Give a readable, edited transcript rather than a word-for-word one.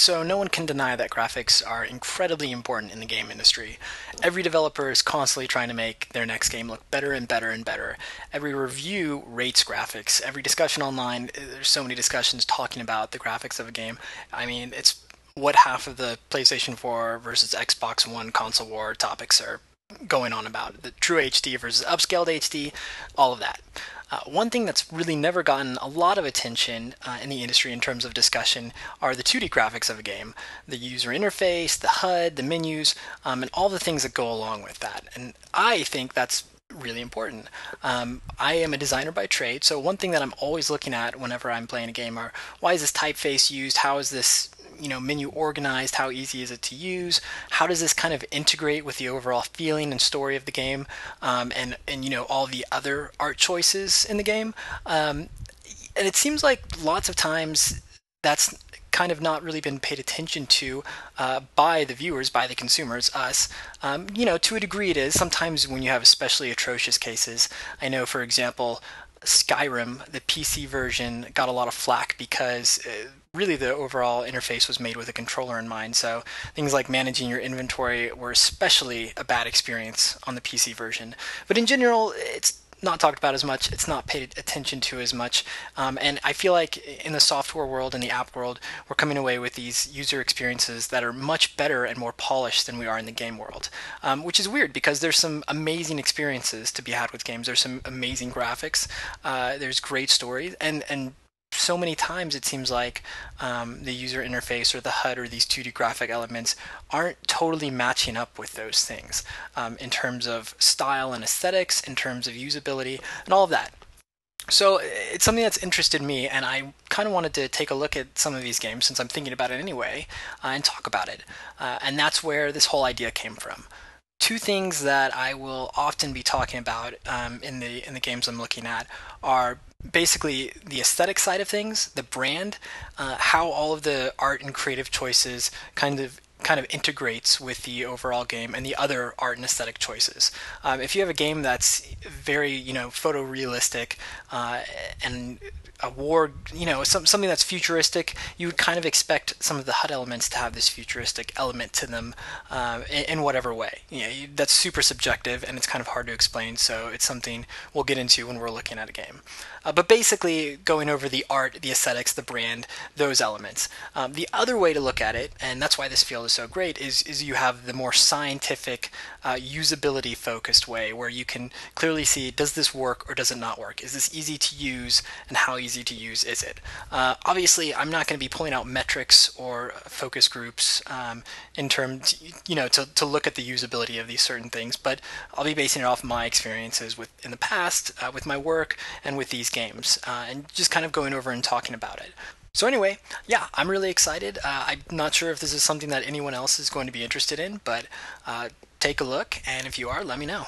So no one can deny that graphics are incredibly important in the game industry. Every developer is constantly trying to make their next game look better and better and better. Every review rates graphics. Every discussion online, there's so many discussions talking about the graphics of a game. I mean, it's what half of the PlayStation 4 versus Xbox One console war topics are going on about. The true HD versus upscaled HD, all of that. One thing that's really never gotten a lot of attention in the industry in terms of discussion are the 2D graphics of a game, the user interface, the HUD, the menus, and all the things that go along with that. And I think that's really important. I am a designer by trade, so one thing that I'm always looking at whenever I'm playing a game are why is this typeface used? How is this menu organized? How easy is it to use? How does this kind of integrate with the overall feeling and story of the game, and all the other art choices in the game? And it seems like lots of times that's kind of not really been paid attention to by the viewers, by the consumers, us. To a degree it is. Sometimes when you have especially atrocious cases, I know, for example, Skyrim, the PC version, got a lot of flack because really the overall interface was made with a controller in mind. So things like managing your inventory were especially a bad experience on the PC version. But in general, it's not talked about as much. It's not paid attention to as much. And I feel like in the software world and the app world, we're coming away with these user experiences that are much better and more polished than we are in the game world, which is weird because there's some amazing experiences to be had with games. There's some amazing graphics. There's great stories, and so many times it seems like the user interface or the HUD or these 2D graphic elements aren't totally matching up with those things in terms of style and aesthetics, in terms of usability, and all of that. So it's something that's interested me, and I kind of wanted to take a look at some of these games since I'm thinking about it anyway, and talk about it. And that's where this whole idea came from. Two things that I will often be talking about in the games I'm looking at are basically the aesthetic side of things, the brand, how all of the art and creative choices kind of integrates with the overall game and the other art and aesthetic choices. If you have a game that's very photorealistic and a war, something that's futuristic, you would kind of expect some of the HUD elements to have this futuristic element to them in whatever way. That's super subjective and it's kind of hard to explain, so it's something we'll get into when we're looking at a game. But basically, going over the art, the aesthetics, the brand, those elements. The other way to look at it, and that's why this field is so great, is you have the more scientific, usability-focused way, where you can clearly see, does this work or does it not work? Is this easy to use, and how easy to use is it? Obviously, I'm not going to be pulling out metrics or focus groups in terms, to look at the usability of these certain things, but I'll be basing it off my experiences in the past, with my work, and with these games, and just kind of going over and talking about it. So anyway, yeah, I'm really excited. I'm not sure if this is something that anyone else is going to be interested in, but take a look, and if you are, let me know.